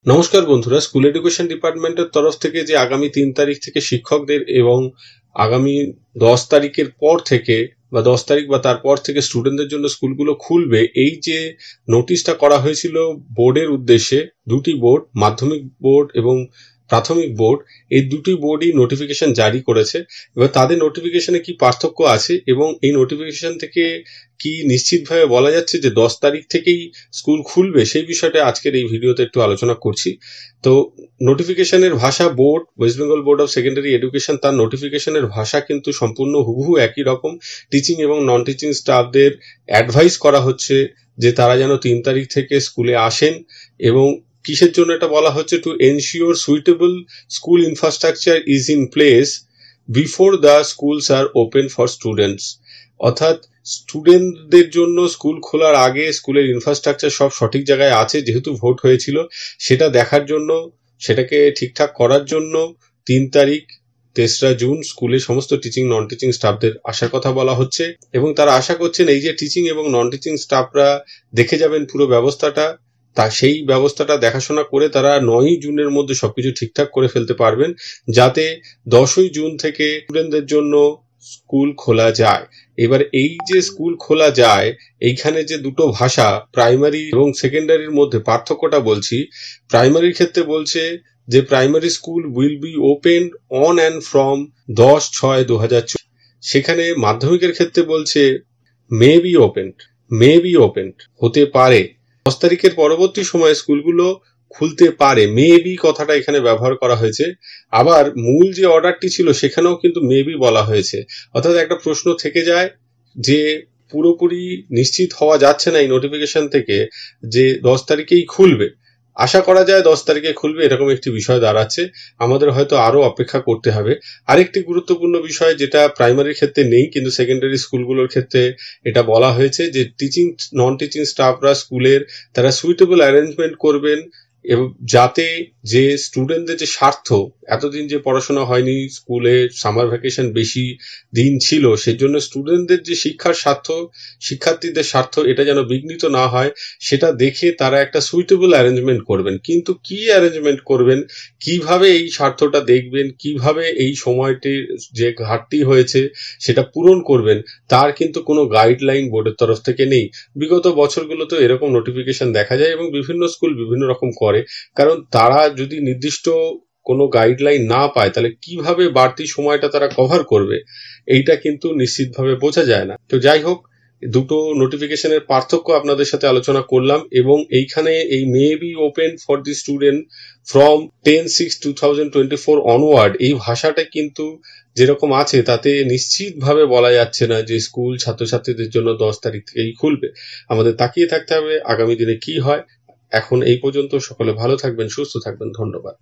নমস্কার বন্ধুরা, school education ডিপার্টমেন্টের তরফ থেকে যে আগামী 3 তারিখ থেকে শিক্ষকদের এবং আগামী 10 তারিখের পর থেকে বা 10 তারিখ বা তারপর থেকে স্টুডেন্টদের জন্য স্কুলগুলো খুলবে, এই যে নোটিশটা করা হয়েছিল বোর্ডের উদ্দেশ্যে, দুটি বোর্ড, মাধ্যমিক বোর্ড এবং প্রাথমিক বোর্ড, এই দুটি বোর্ডই নোটিফিকেশন জারি করেছে। এবার তাদের নোটিফিকেশনে কি পার্থক্য আছে এবং এই নোটিফিকেশন থেকে কি নিশ্চিতভাবে বলা যাচ্ছে যে 10 তারিখ থেকেই স্কুল খুলবে, সেই বিষয়টা আজকের এই ভিডিওতে একটু আলোচনা করছি। তো নোটিফিকেশনের ভাষা, board, West Bengal board of secondary education, তার নোটিফিকেশনের ভাষা কিন্তু সম্পূর্ণ হুবহু একই রকম। টিচিং এবং নন টিচিং স্টাফদের অ্যাডভাইস করা হচ্ছে যে তারা যেন 3 তারিখ থেকে স্কুলে আসেন। এবং কিসের জন্য এটা বলা হচ্ছে? To ensure suitable school infrastructure is in place before the schools are open for students. অর্থাৎ স্টুডেন্টদের জন্য স্কুল খোলার আগে স্কুলের ইনফ্রাস্ট্রাকচার সব সঠিক জায়গায় আছে, যেহেতু ভোট হয়েছিল, সেটা দেখার জন্য, সেটাকে ঠিকঠাক করার জন্য 3 তারিখ 3রা জুন স্কুলে সমস্ত টিচিং নন টিচিং স্টাফদের আসার কথা বলা হচ্ছে। এবং তারা আশা করছেন এই যে টিচিং এবং নন টিচিং স্টাফরা দেখে যাবেন পুরো ব্যবস্থাটা, তা সেই ব্যবস্থাটা দেখাশোনা করে তারা 9ই জুনের মধ্যে সবকিছু ঠিকঠাক করে ফেলতে পারবেন, যাতে 10ই জুন থেকে স্টুডেন্টদের জন্য স্কুল খোলা যায়। এবার এই যে স্কুল খোলা যায়, এইখানে যে দুটো ভাষা, প্রাইমারি এবং সেকেন্ডারির মধ্যে পার্থক্যটা বলছি। প্রাইমারির ক্ষেত্রে বলছে যে primary school will be open on and from 10/6/2024। সেখানে মাধ্যমিকের ক্ষেত্রে বলছে মে বি ওপেন, হতে পারে। 10 তারিখের পরবর্তী সময়ে স্কুলগুলো খুলতে পারে, মে বি কথাটা এখানে ব্যবহার করা হয়েছে। আবার মূল যে অর্ডারটি ছিল সেখানেও কিন্তু মে বি বলা হয়েছে। অর্থাৎ একটা প্রশ্ন থেকে যায় যে পুরোপুরি নিশ্চিত হওয়া যাচ্ছে না এই নোটিফিকেশন থেকে যে 10 তারিখেই খুলবে। আশা করা যায় 10 তারিখে খুলবে, এরকম একটি বিষয় দাঁড়াচ্ছে। আমাদের হয়তো আরো অপেক্ষা করতে হবে। আরেকটি গুরুত্বপূর্ণ বিষয়, যেটা প্রাইমারির ক্ষেত্রে নেই কিন্তু সেকেন্ডারি স্কুলগুলোর ক্ষেত্রে এটা বলা হয়েছে, যে টিচিং নন টিচিং স্টাফরা স্কুলের তারা সুইটেবল অ্যারেঞ্জমেন্ট করবেন, এবং যাতে যে স্টুডেন্টদের যে স্বার্থ, এতদিন যে পড়াশোনা হয়নি, স্কুলে সামার ভ্যাকেশন বেশি দিন ছিল, সেজন্য স্টুডেন্টদের যে শিক্ষার স্বার্থ, শিক্ষার্থীদের স্বার্থ, এটা যেন বিঘ্নিত না হয়, সেটা দেখে তারা একটা সুইটেবল অ্যারেঞ্জমেন্ট করবেন। কিন্তু কি অ্যারেঞ্জমেন্ট করবেন, কিভাবে এই স্বার্থটা দেখবেন, কিভাবে এই সময়টির যে ঘাটতি হয়েছে সেটা পূরণ করবেন, তার কিন্তু কোনো গাইডলাইন বোর্ডের তরফ থেকে নেই। বিগত বছরগুলোতে এরকম নোটিফিকেশন দেখা যায় এবং বিভিন্ন স্কুল বিভিন্ন রকম করে, কারণ তারা যদি নির্দিষ্ট কোনো গাইডলাইন না পায় তাহলে কিভাবে বাড়তি সময়টা তারা কভার করবে, এইটা কিন্তু নিশ্চিতভাবে বোঝা যায় না। তো যাই হোক, দুটো নোটিফিকেশনের পার্থক্য আপনাদের সাথে আলোচনা করলাম। এবং এইখানে এই may be open for the student from 10/6/2024 onward, এই ভাষাটা কিন্তু যেরকম আছে তাতে নিশ্চিতভাবে বলা যাচ্ছে না যে স্কুল ছাত্রছাত্রীদের জন্য 10 তারিখ থেকেই খুলবে। আমাদের তাকিয়ে থাকতে হবে আগামী দিনে কি হয়। এখন এই পর্যন্ত। সকলে ভালো থাকবেন, সুস্থ থাকবেন। ধন্যবাদ।